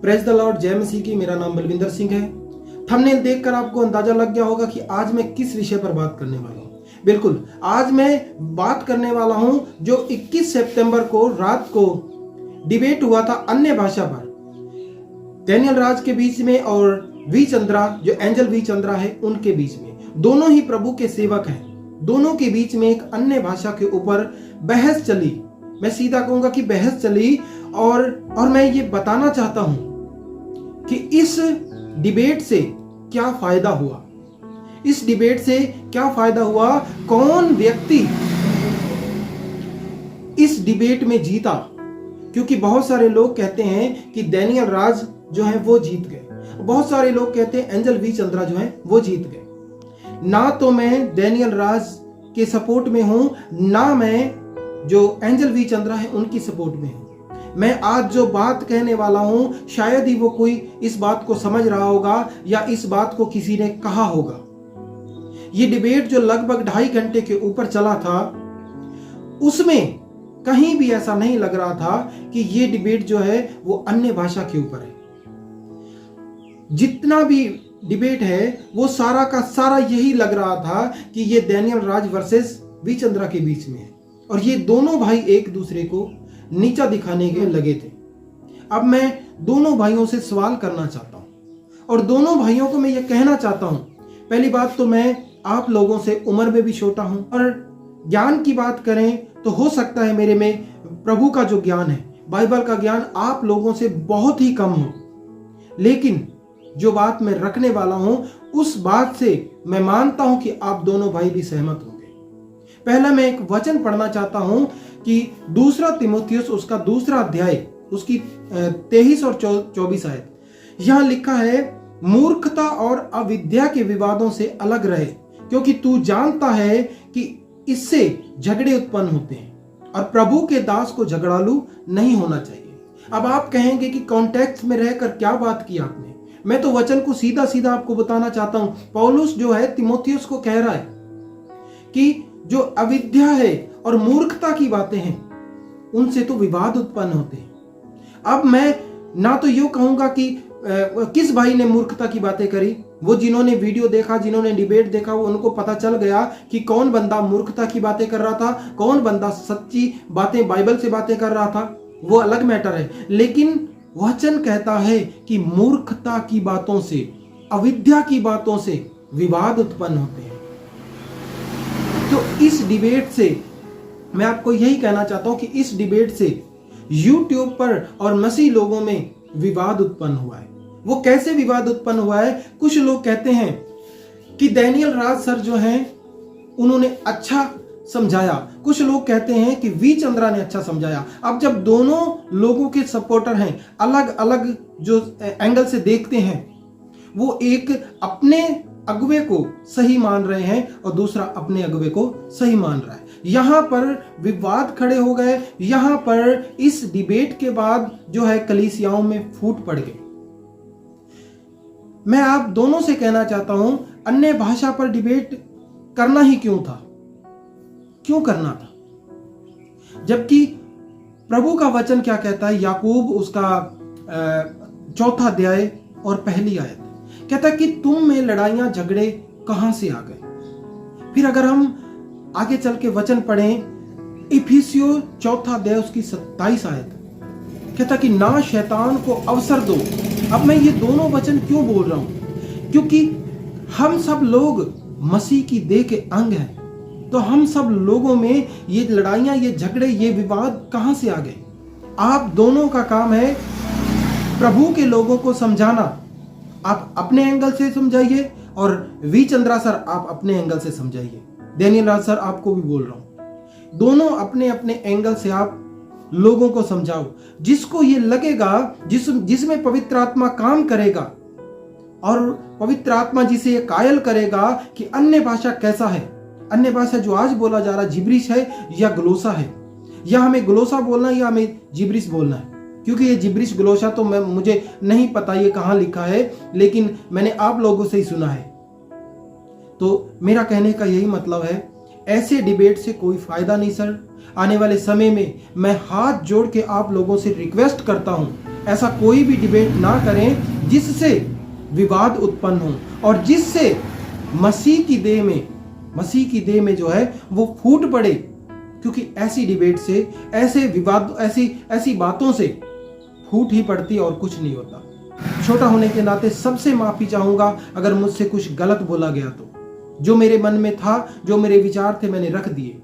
Praise the Lord, जय मसीह की। मेरा नाम बलविंदर सिंह है। थंबनेल देखकर आपको अंदाजा लग गया होगा कि आज मैं किस विषय पर बात करने वाला हूं। बिल्कुल, आज मैं बात करने वाला हूं जो 21 सितंबर को रात को डिबेट हुआ था अन्य भाषा पर, डैनियल राज के बीच में और वी चंद्रा, जो एंजल वी चंद्रा है, उनके बीच में। दोनों ही प्रभु के सेवक हैं। दोनों के बीच में एक अन्य भाषा के ऊपर बहस चली। मैं सीधा कहूंगा कि बहस चली और मैं ये बताना चाहता हूं कि इस डिबेट से क्या फायदा हुआ। इस डिबेट से क्या फायदा हुआ, कौन व्यक्ति इस डिबेट में जीता। क्योंकि बहुत सारे लोग कहते हैं कि डैनियल राज जो है वो जीत गए, बहुत सारे लोग कहते हैं एंजल वी चंद्रा जो है वो जीत गए। ना तो मैं डैनियल राज के सपोर्ट में हूं, ना मैं जो एंजल वी चंद्रा है उनकी सपोर्ट में हूं। मैं आज जो बात कहने वाला हूं, शायद ही वो कोई इस बात को समझ रहा होगा या इस बात को किसी ने कहा होगा। ये डिबेट जो लगभग 2.5 घंटे के ऊपर चला था, उसमें कहीं भी ऐसा नहीं लग रहा था कि ये डिबेट जो है वो अन्य भाषा के ऊपर है। जितना भी डिबेट है वो सारा का सारा यही लग रहा था कि ये Daniel Raj versus V Chandra के बीच में है और ये दोनों भाई एक दूसरे को नीचा दिखाने के लगे थे। अब मैं दोनों भाइयों से सवाल करना चाहता हूं और दोनों भाइयों को मैं ये कहना चाहता हूं। पहली बात तो मैं आप लोगों से उम्र में भी छोटा हूं और ज्ञान की बात करें तो हो सकता है मेरे में प्रभु का जो ज्ञान है, बाइबल का ज्ञान आप लोगों से बहुत ही कम हो। लेकिन जो बात मैं रखने वाला हूं उस बात से मैं मानता हूं कि आप दोनों भाई भी सहमत होंगे। पहला मैं एक वचन पढ़ना चाहता हूं कि 2 तीमुथियुस उसका 2 अध्याय उसकी 23 और 24 आयत। यहां लिखा है, मूर्खता और अविद्या के विवादों से अलग रहे, क्योंकि तू जानता है कि इससे झगड़े उत्पन्न होते हैं और प्रभु के दास को झगड़ालू नहीं होना चाहिए। अब आप कहेंगे कि कॉन्टेक्स्ट में रहकर क्या बात की आपने। मैं तो वचन को सीधा सीधा आपको बताना चाहता हूं। पौलुस जो है तीमुथियुस को कह रहा है कि जो अविद्या है और मूर्खता की बातें हैं उनसे तो विवाद उत्पन्न होते हैं। अब मैं ना तो यूं कहूंगा कि किस भाई ने मूर्खता की बातें करी। वो जिन्होंने वीडियो देखा, जिन्होंने डिबेट देखा, वो उनको पता चल गया कि कौन बंदा मूर्खता की बातें कर रहा था, कौन बंदा सच्ची बातें बाइबल से बातें कर रहा था, वो अलग मैटर है। लेकिन वचन कहता है कि मूर्खता की बातों से, अविद्या की बातों से विवाद उत्पन्न होते हैं। तो इस डिबेट से मैं आपको यही कहना चाहता हूं कि इस डिबेट से YouTube पर और मसीह लोगों में विवाद उत्पन्न हुआ है। वो कैसे विवाद उत्पन्न हुआ है? कुछ लोग कहते हैं कि डैनियल राज सर जो हैं उन्होंने अच्छा समझाया, कुछ लोग कहते हैं कि वी चंद्रा ने अच्छा समझाया। अब जब दोनों लोगों के सपोर्टर हैं, अलग अलग जो एंगल से देखते हैं, वो एक अपने अगुवे को सही मान रहे हैं और दूसरा अपने अगुवे को सही मान रहा है। यहां पर विवाद खड़े हो गए। यहां पर इस डिबेट के बाद जो है कलीसियाओं में फूट पड़ गई। मैं आप दोनों से कहना चाहता हूं, अन्य भाषा पर डिबेट करना ही क्यों था? क्यों करना था? जबकि प्रभु का वचन क्या कहता है? याकूब उसका 4 अध्याय और पहली आयत कहता है कि तुम में लड़ाइयां झगड़े कहां से आ गए। फिर अगर हम आगे चल के वचन पढ़ें, इफिसियों 4 अध्याय उसकी 27 आयत कहता कि ना शैतान को अवसर दो। अब मैं ये दोनों वचन क्यों बोल रहा हूं? क्योंकि हम सब लोग मसीह की देह के अंग हैं। तो हम सब लोगों में ये लड़ाइयां, ये झगड़े, ये विवाद कहां से आ गए? आप दोनों का काम है प्रभु के लोगों को समझाना। आप अपने एंगल से समझाइए और वी चंद्रा सर आप अपने एंगल से समझाइए। डैनियल राज सर आपको भी बोल रहा हूं, दोनों अपने अपने एंगल से आप लोगों को समझाओ। जिसको ये लगेगा, जिसमें पवित्र आत्मा काम करेगा और पवित्र आत्मा जिसे ये कायल करेगा कि अन्य भाषा कैसा है, अन्य भाषा जो आज बोला जा रहा जिब्रिश है या ग्लोसा है, या हमें ग्लोसा बोलना है या हमें जिब्रिश बोलना है। क्योंकि ये जिब्रिश ग्लोसा तो मुझे नहीं पता ये कहां लिखा है, लेकिन मैंने आप लोगों से ही सुना है। तो मेरा कहने का यही मतलब है, ऐसे डिबेट से कोई फायदा नहीं सर। आने वाले समय में मैं हाथ जोड़ के आप लोगों से रिक्वेस्ट करता हूं ऐसा कोई भी डिबेट ना करें जिससे विवाद उत्पन्न हो और जिससे मसीह की देह में जो है वो फूट पड़े, क्योंकि ऐसी डिबेट से, ऐसे विवाद, ऐसी बातों से फूट ही पड़ती और कुछ नहीं होता। छोटा होने के नाते सबसे माफी चाहूंगा अगर मुझसे कुछ गलत बोला गया तो। जो मेरे मन में था, जो मेरे विचार थे, मैंने रख दिए।